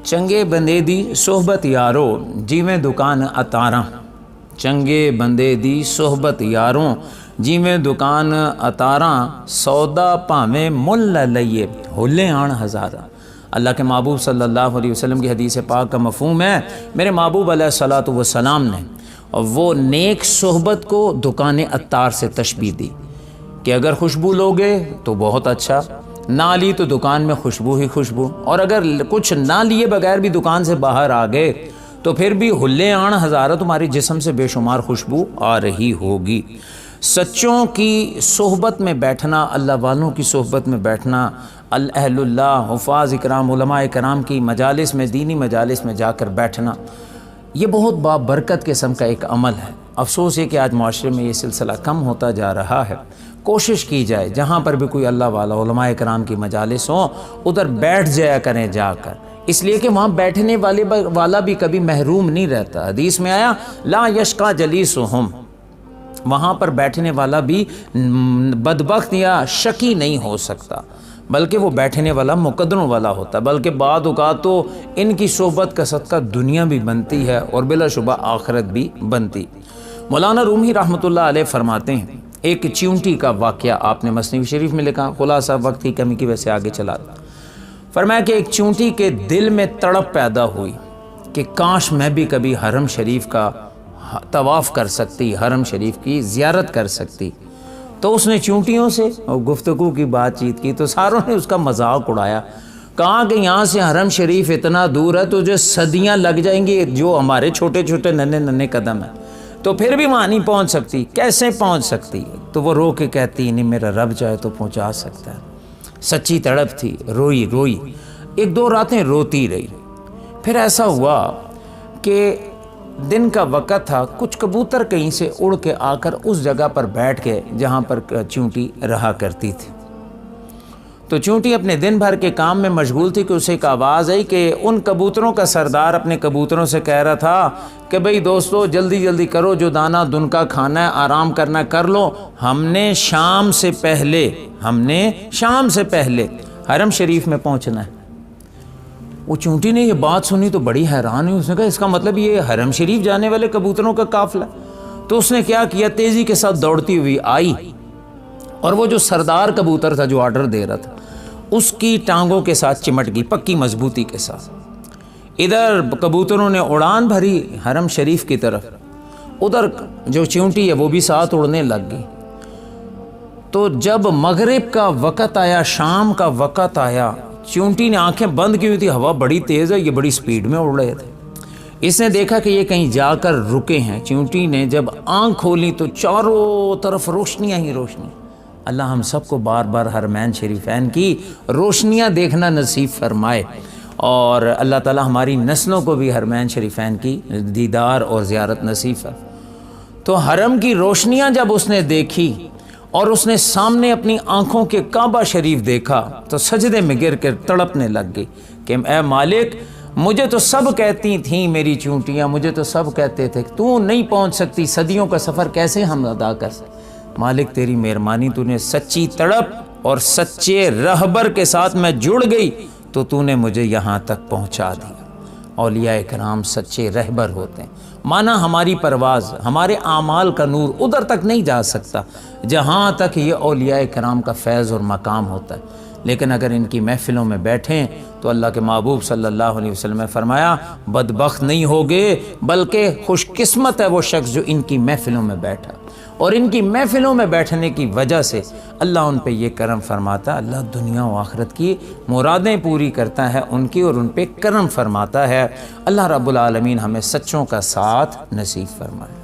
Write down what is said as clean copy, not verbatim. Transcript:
چنگے بندے دی صحبت یارو جیویں دکان اتاراں، چنگے بندے دی صحبت یاروں جیویں دکان اتاراں، سودا پاویں مل نہ لئیے ہلے آن ہزاراں۔ اللہ کے محبوب صلی اللہ علیہ وسلم کی حدیث پاک کا مفہوم ہے، میرے محبوب علیہ الصلوۃ والسلام نے وہ نیک صحبت کو دکان عطار سے تشبیہ دی کہ اگر خوشبو لوگے تو بہت اچھا، نہ لی تو دکان میں خوشبو ہی خوشبو، اور اگر کچھ نہ لیے بغیر بھی دکان سے باہر آ گئے تو پھر بھی ہلے آن ہزارہ تمہاری جسم سے بے شمار خوشبو آ رہی ہوگی۔ سچوں کی صحبت میں بیٹھنا، اللہ والوں کی صحبت میں بیٹھنا، اہل اللہ، حفاظ اکرام، علماء کرام کی مجالس میں، دینی مجالس میں جا کر بیٹھنا، یہ بہت بابرکت قسم کا ایک عمل ہے۔ افسوس ہے کہ آج معاشرے میں یہ سلسلہ کم ہوتا جا رہا ہے۔ کوشش کی جائے جہاں پر بھی کوئی اللہ والا، علماء کرام کی مجالس ہوں، ادھر بیٹھ جایا کریں جا کر، اس لیے کہ وہاں بیٹھنے والا بھی کبھی محروم نہیں رہتا۔ حدیث میں آیا لا یشقا جلیسہم، وہاں پر بیٹھنے والا بھی بدبخت یا شقی نہیں ہو سکتا، بلکہ وہ بیٹھنے والا مقدروں والا ہوتا ہے، بلکہ بعد اوقات تو ان کی صحبت کا صدقہ دنیا بھی بنتی ہے اور بلا شبہ آخرت بھی بنتی۔ مولانا رومی رحمۃ اللہ علیہ فرماتے ہیں، ایک چیونٹی کا واقعہ آپ نے مثنوی شریف میں لکھا، خلاصہ وقت کی کمی کی وجہ سے آگے چلا۔ فرمایا کہ ایک چیونٹی کے دل میں تڑپ پیدا ہوئی کہ کاش میں بھی کبھی حرم شریف کا طواف کر سکتی، حرم شریف کی زیارت کر سکتی۔ تو اس نے چیونٹیوں سے گفتگو کی، بات چیت کی، تو ساروں نے اس کا مذاق اڑایا، کہا کہ یہاں سے حرم شریف اتنا دور ہے تو جو صدیاں لگ جائیں گی، جو ہمارے چھوٹے چھوٹے ننھے ننھے قدم ہیں، تو پھر بھی وہاں نہیں پہنچ سکتی، کیسے پہنچ سکتی؟ تو وہ رو کے کہتی نہیں، میرا رب چاہے تو پہنچا سکتا ہے۔ سچی تڑپ تھی، روئی روئی، ایک دو راتیں روتی رہی۔ پھر ایسا ہوا کہ دن کا وقت تھا، کچھ کبوتر کہیں سے اڑ کے آ کر اس جگہ پر بیٹھ کے جہاں پر چیونٹی رہا کرتی تھی۔ تو چیونٹی اپنے دن بھر کے کام میں مشغول تھی کہ اسے ایک آواز آئی کہ ان کبوتروں کا سردار اپنے کبوتروں سے کہہ رہا تھا کہ بھئی دوستو جلدی جلدی کرو، جو دانہ دن کا کھانا ہے، آرام کرنا کر لو، ہم نے شام سے پہلے حرم شریف میں پہنچنا ہے۔ وہ چیونٹی نے یہ بات سنی تو بڑی حیران ہوئی، اس نے کہا اس کا مطلب یہ حرم شریف جانے والے کبوتروں کا قافلہ؟ تو اس نے کیا کیا، تیزی کے ساتھ دوڑتی ہوئی آئی اور وہ جو سردار کبوتر تھا جو آرڈر دے رہا تھا، اس کی ٹانگوں کے ساتھ چمٹ گئی پکی مضبوطی کے ساتھ۔ ادھر کبوتروں نے اڑان بھری حرم شریف کی طرف، ادھر جو چیونٹی ہے وہ بھی ساتھ اڑنے لگ گئی۔ تو جب مغرب کا وقت آیا، شام کا وقت آیا، چیونٹی نے آنکھیں بند کی ہوئی تھی، ہوا بڑی تیز ہے، یہ بڑی سپیڈ میں اڑ رہے تھے۔ اس نے دیکھا کہ یہ کہیں جا کر رکے ہیں۔ چیونٹی نے جب آنکھ کھولی تو چاروں طرف روشنیاں ہی روشنی۔ اللہ ہم سب کو بار بار حرمین شریفین کی روشنیاں دیکھنا نصیب فرمائے، اور اللہ تعالی ہماری نسلوں کو بھی حرمین شریفین کی دیدار اور زیارت نصیب فرمائے۔ تو حرم کی روشنیاں جب اس نے دیکھی اور اس نے سامنے اپنی آنکھوں کے کعبہ شریف دیکھا تو سجدے میں گر کر تڑپنے لگ گئی کہ اے مالک، مجھے تو سب کہتی تھیں، میری چیونٹیاں مجھے تو سب کہتے تھے تو نہیں پہنچ سکتی، صدیوں کا سفر کیسے ہم ادا کر سکتے؟ مالک تیری مہربانی، تو نے سچی تڑپ اور سچے رہبر کے ساتھ میں جڑ گئی تو تو نے مجھے یہاں تک پہنچا دیا۔ اولیاء کرام سچے رہبر ہوتے ہیں، مانا ہماری پرواز، ہمارے اعمال کا نور ادھر تک نہیں جا سکتا جہاں تک یہ اولیاء کرام کا فیض اور مقام ہوتا ہے، لیکن اگر ان کی محفلوں میں بیٹھیں تو اللہ کے محبوب صلی اللہ علیہ وسلم نے فرمایا بدبخت نہیں ہوگے بلکہ خوش قسمت ہے وہ شخص جو ان کی محفلوں میں بیٹھا، اور ان کی محفلوں میں بیٹھنے کی وجہ سے اللہ ان پہ یہ کرم فرماتا ہے، اللہ دنیا و آخرت کی مرادیں پوری کرتا ہے ان کی، اور ان پہ کرم فرماتا ہے۔ اللہ رب العالمین ہمیں سچوں کا ساتھ نصیب فرمائے۔